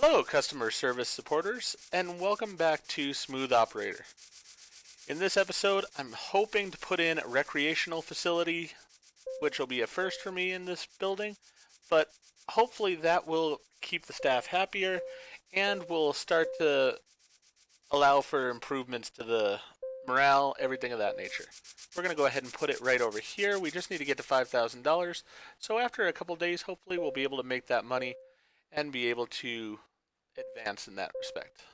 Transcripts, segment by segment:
Hello, customer service supporters, and welcome back to Smooth Operator. In this episode, I'm hoping to put in a recreational facility, which will be a first for me in this building, but hopefully that will keep the staff happier and will start to allow for improvements to the morale, everything of that nature. We're going to go ahead and put it right over here. We just need to get to $5,000, so after a couple days, hopefully we'll be able to make that money and be able to advance in that respect.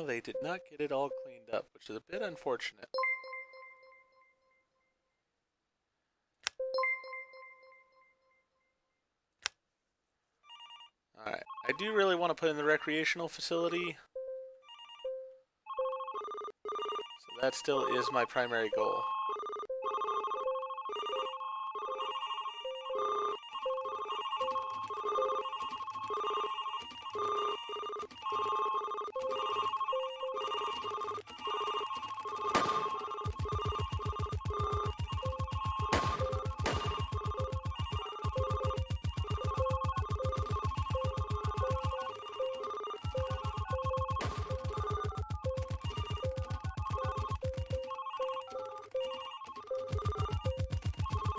They did not get it all cleaned up, which is a bit unfortunate. Alright, I do really want to put in the recreational facility, so that still is my primary goal.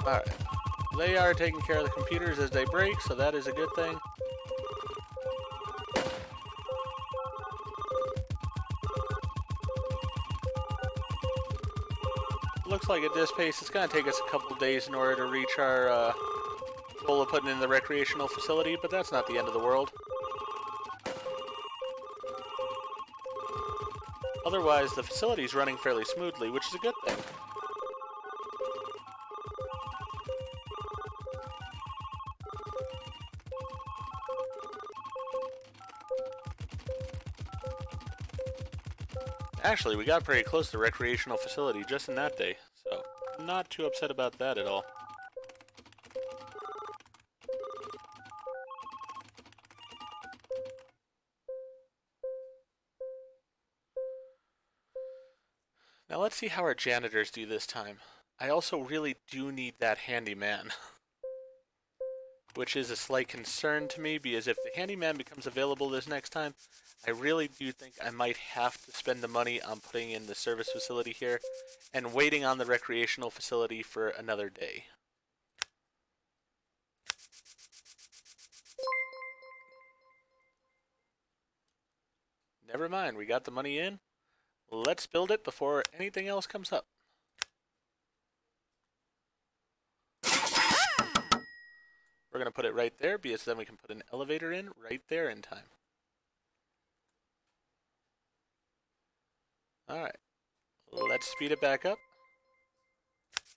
Alright, they are taking care of the computers as they break, so that is a good thing. Looks like at this pace it's going to take us a couple days in order to reach our goal of putting in the recreational facility, but that's not the end of the world. Otherwise, the facility is running fairly smoothly, which is a good thing. Actually, we got pretty close to the recreational facility just in that day, so I'm not too upset about that at all. Now let's see how our janitors do this time. I also really do need that handyman, which is a slight concern to me, because if the handyman becomes available this next time, I really do think I might have to spend the money on putting in the service facility here and waiting on the recreational facility for another day. Never mind, we got the money in. Let's build it before anything else comes up. We're going to put it right there, because then we can put an elevator in right there in time. Alright, let's speed it back up.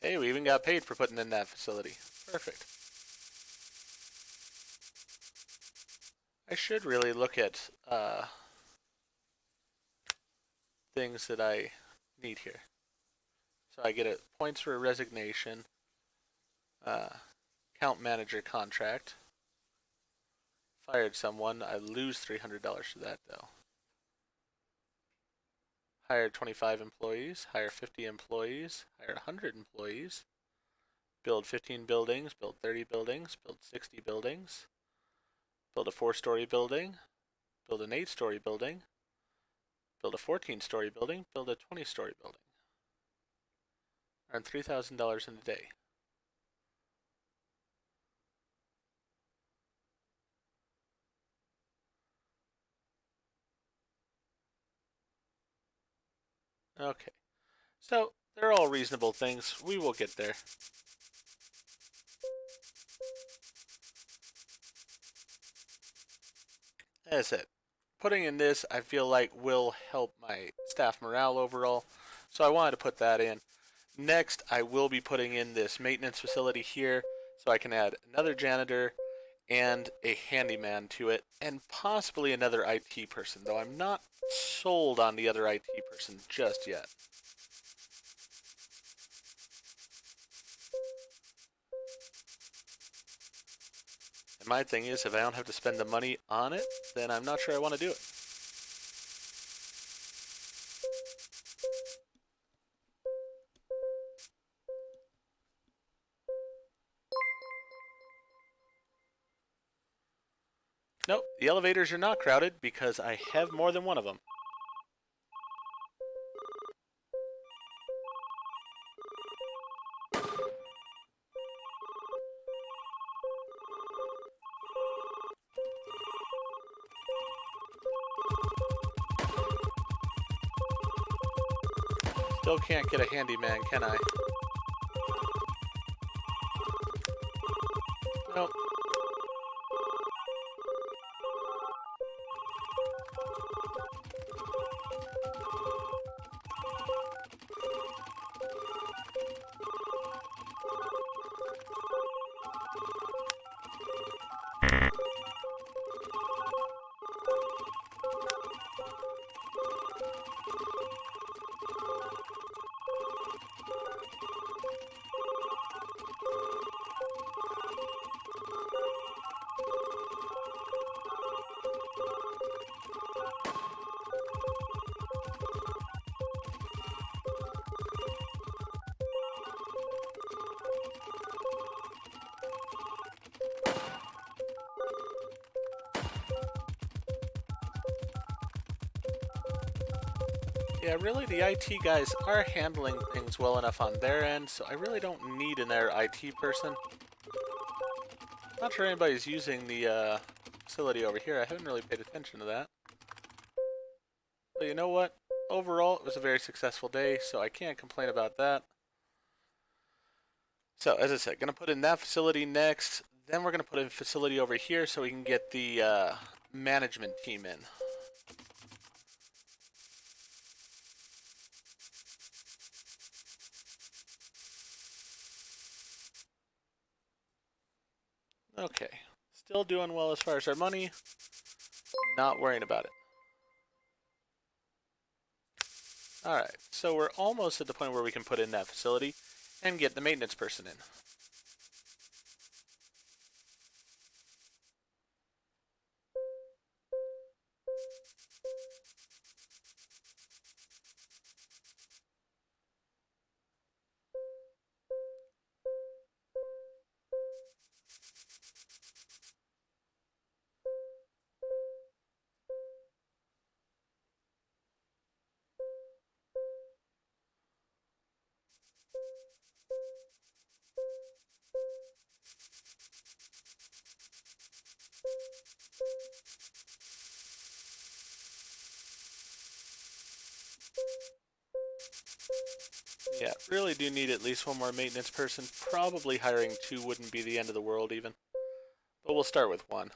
Hey, we even got paid for putting in that facility. Perfect. I should really look at things that I need here. So I get points for a resignation, account manager contract. Fired someone, I lose $300 for that though. Hire 25 employees, hire 50 employees, hire 100 employees, build 15 buildings, build 30 buildings, build 60 buildings, build a 4-story building, build an 8-story building, build a 14-story building, build a 20-story building. Earn $3,000 in a day. Okay, so they're all reasonable things. We will get there. That's it. Putting in this, I feel like will help my staff morale overall, so I wanted to put that in. Next, I will be putting in this maintenance facility here, so I can add another janitor and a handyman to it, and possibly another IT person, though I'm not sold on the other IT person just yet. my thing is, if I don't have to spend the money on it, then I'm not sure I want to do it. Nope, the elevators are not crowded because I have more than one of them. Still can't get a handyman, can I? Nope. Yeah, really, the IT guys are handling things well enough on their end, so I really don't need an IT person. Not sure anybody's using the facility over here. I haven't really paid attention to that. But you know what? Overall, it was a very successful day, so I can't complain about that. So, as I said, going to put in that facility next. Then we're going to put in a facility over here so we can get the management team in. Okay. Still doing well as far as our money. Not worrying about it. Alright, so we're almost at the point where we can put in that facility and get the maintenance person in. Yeah, really do need at least one more maintenance person. Probably hiring 2 wouldn't be the end of the world even. But we'll start with 1.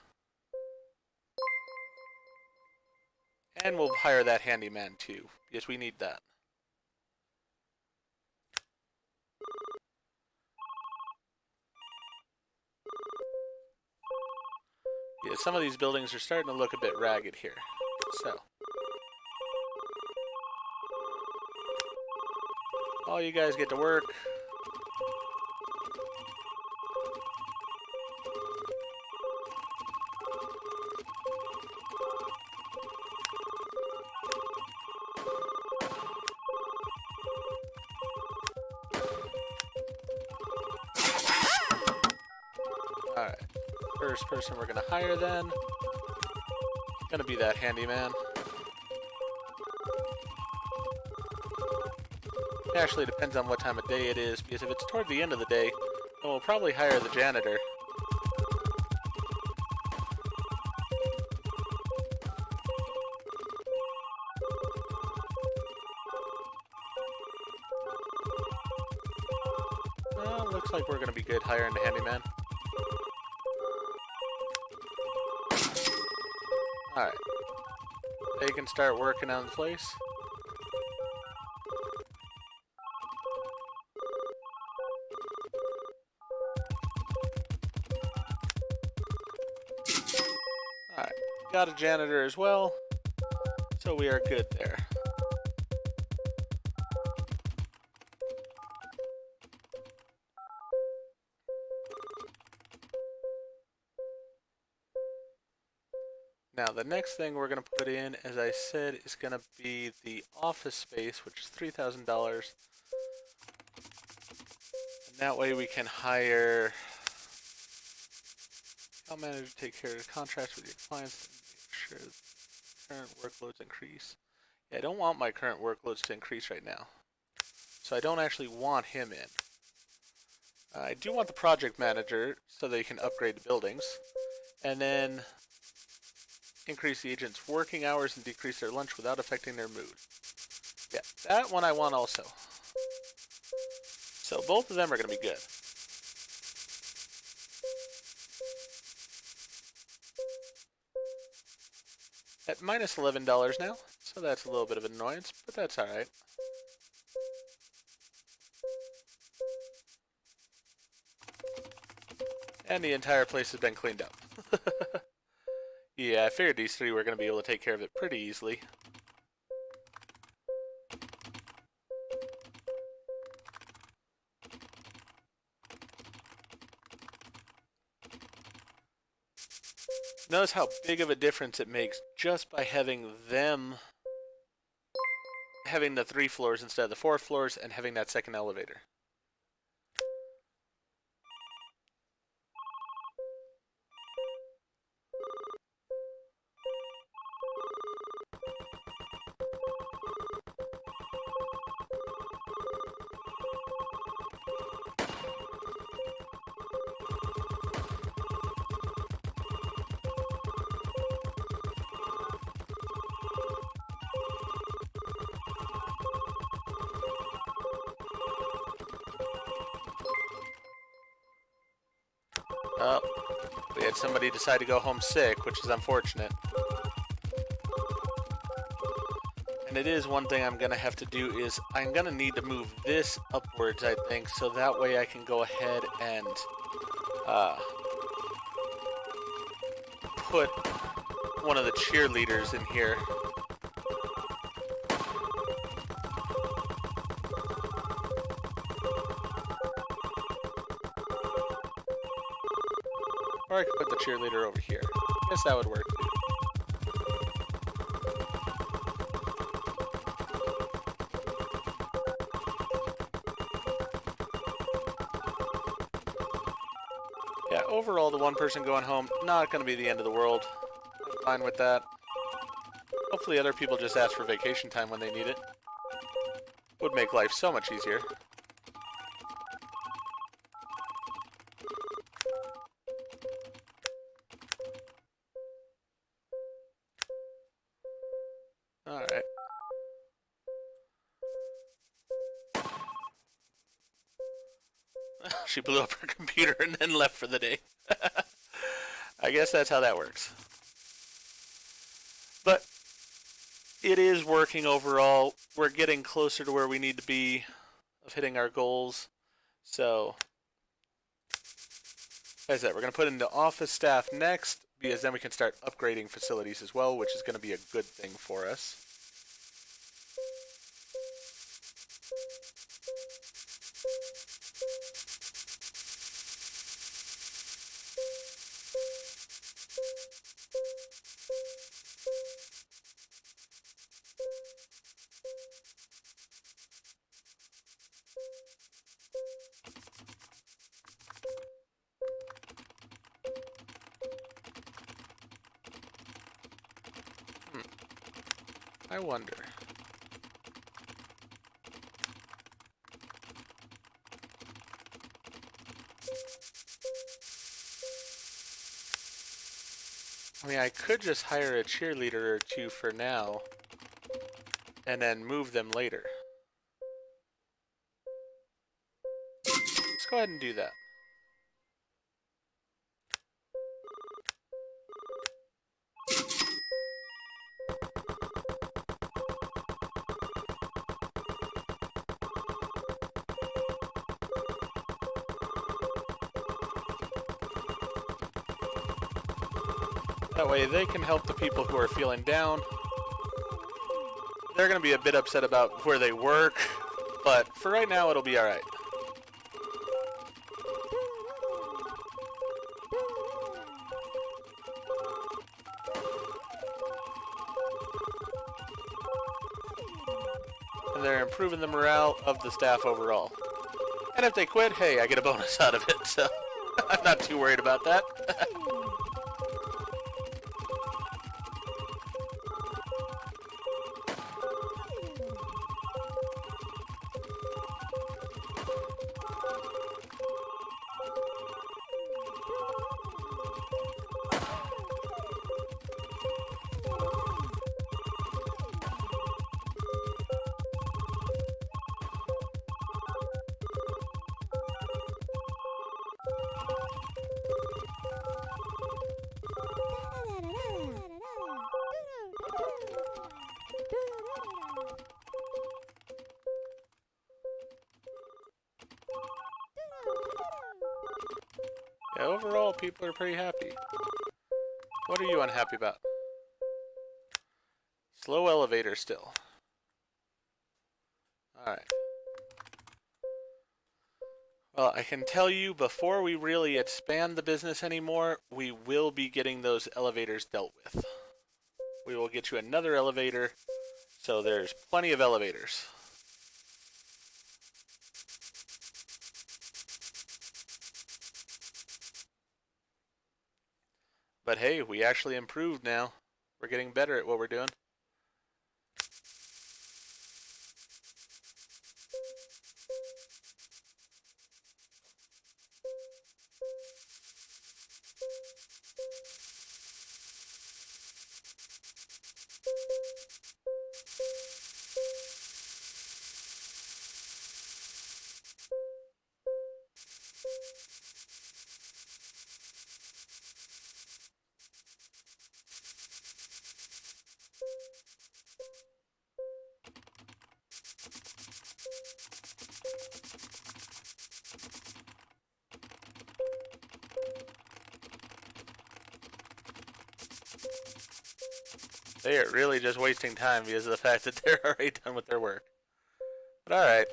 And we'll hire that handyman too, because we need that. Yeah, some of these buildings are starting to look a bit ragged here. So, all you guys get to work. Alright, first person we're going to hire then. Gonna be that handyman. It actually depends on what time of day it is, because if it's toward the end of the day, then we'll probably hire the janitor. Well, looks like we're gonna be good hiring the handyman. Alright. They can start working on the place. Alright. Got a janitor as well. So we are good there. the next thing we're going to put in, as I said, is going to be the office space, which is $3,000. And that way we can hire account manager to take care of the contracts with your clients and make sure current workloads increase. Yeah, I don't want my current workloads to increase right now. So I don't actually want him in. I do want the project manager so they can upgrade the buildings. And then increase the agent's working hours and decrease their lunch without affecting their mood. Yeah, that one I want also. So both of them are going to be good. At minus $11 now, so that's a little bit of an annoyance, but that's alright. And the entire place has been cleaned up. Yeah, I figured these three were going to be able to take care of it pretty easily. Notice how big of a difference it makes just by having them having the 3 floors instead of the 4 floors and having that second elevator. Oh, we had somebody decide to go home sick, which is unfortunate. And it is one thing I'm going to have to do is I'm going to need to move this upwards, I think, so that way I can go ahead and put one of the cheerleaders in here. Or I could put the cheerleader over here. Guess that would work too. Yeah, overall, the one person going home, not going to be the end of the world. I'm fine with that. Hopefully other people just ask for vacation time when they need it. Would make life so much easier. Alright. She blew up her computer and then left for the day. I guess that's how that works. But it is working overall. We're getting closer to where we need to be of hitting our goals. So, as I said, we're going to put in the office staff next, because then we can start upgrading facilities as well, which is going to be a good thing for us. I wonder. I mean, I could just hire a cheerleader or two for now, and then move them later. Let's go ahead and do that. That way they can help the people who are feeling down. They're going to be a bit upset about where they work, but for right now it'll be alright. they're improving the morale of the staff overall. And if they quit, hey, I get a bonus out of it, so I'm not too worried about that. Yeah, overall, people are pretty happy. What are you unhappy about? Slow elevator still. Alright. Well, I can tell you, before we really expand the business anymore, we will be getting those elevators dealt with. We will get you another elevator, so there's plenty of elevators. But hey, we actually improved now. We're getting better at what we're doing. They are really just wasting time because of the fact that they're already done with their work. But alright.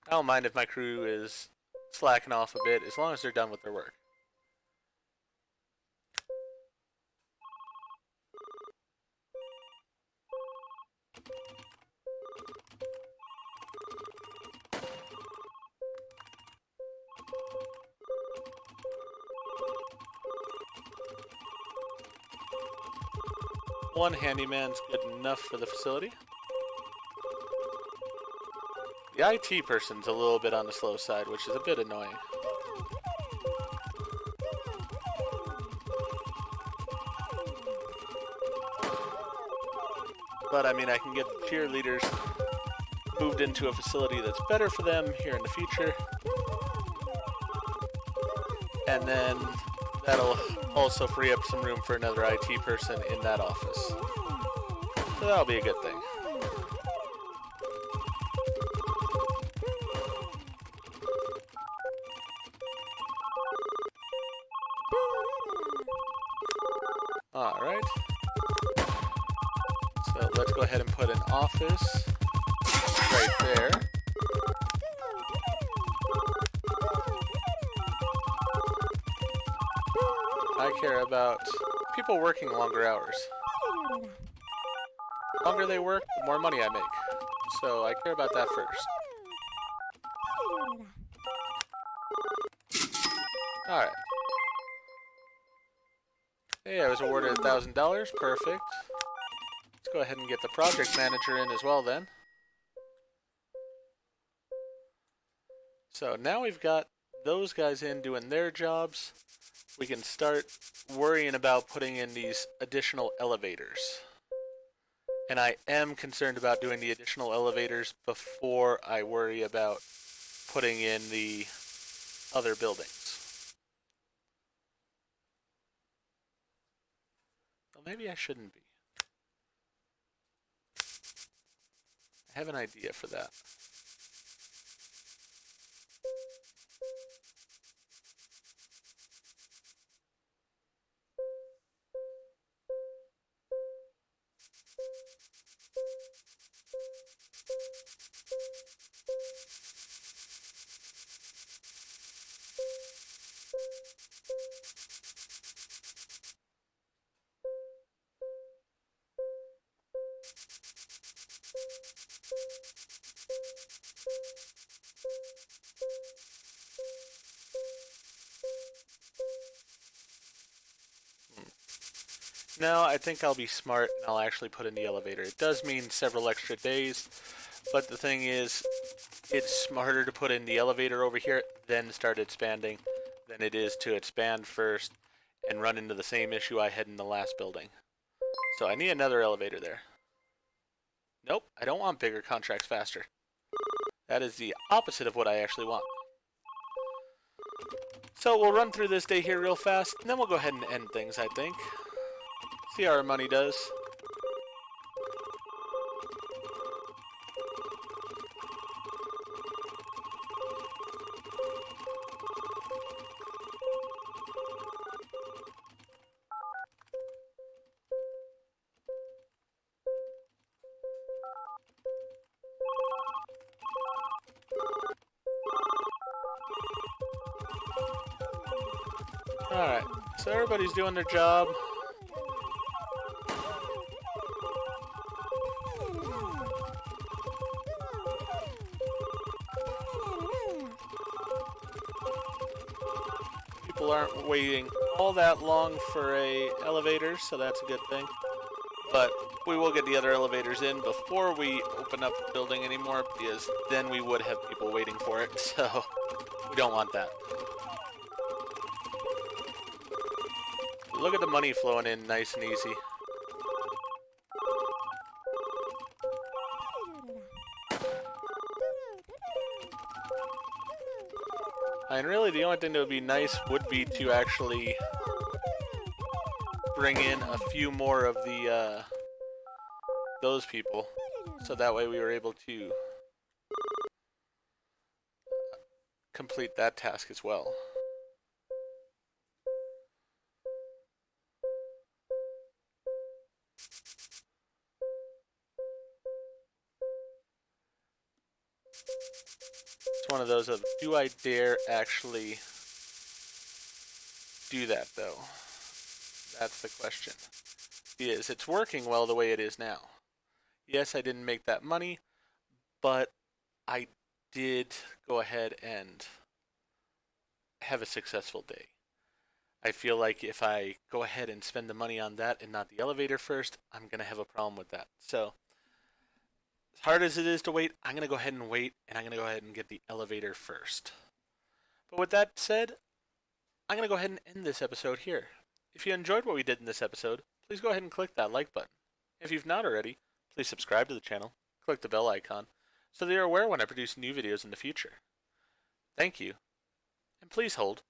I don't mind if my crew is slacking off a bit, as long as they're done with their work. One handyman's good enough for the facility. The IT person's a little bit on the slow side, which is a bit annoying. But I mean, I can get cheerleaders moved into a facility that's better for them here in the future. And then that'll also free up some room for another IT person in that office. So that'll be a good thing. Alright. So let's go ahead and put an office right there. I care about people working longer hours. The longer they work, the more money I make. So I care about that first. Alright. Hey, I was awarded $1,000. Perfect. Let's go ahead and get the project manager in as well then. So now we've got those guys in doing their jobs. We can start worrying about putting in these additional elevators. And I am concerned about doing the additional elevators before I worry about putting in the other buildings. Well, maybe I shouldn't be. I have an idea for that. No, I think I'll be smart and I'll actually put in the elevator. It does mean several extra days, but the thing is, it's smarter to put in the elevator over here, then start expanding, than it is to expand first and run into the same issue I had in the last building. So I need another elevator there. Nope, I don't want bigger contracts faster. That is the opposite of what I actually want. So we'll run through this day here real fast, and then we'll go ahead and end things, I think. See how our money does. Alright, so everybody's doing their job. People aren't waiting all that long for a elevator, so that's a good thing. But we will get the other elevators in before we open up the building anymore, because then we would have people waiting for it, so we don't want that. Look at the money flowing in nice and easy. And really the only thing that would be nice would be to actually bring in a few more of the those people, so that way we were able to complete that task as well. It's one of those of, do I dare actually do that though? That's the question. Is it's working well the way it is now. Yes, I didn't make that money, but I did go ahead and have a successful day. I feel like if I go ahead and spend the money on that and not the elevator first, I'm going to have a problem with that. So, as hard as it is to wait, I'm going to go ahead and wait, and I'm going to go ahead and get the elevator first. But with that said, I'm going to go ahead and end this episode here. If you enjoyed what we did in this episode, please go ahead and click that like button. If you've not already, please subscribe to the channel, click the bell icon, so that you're aware when I produce new videos in the future. Thank you, and please hold.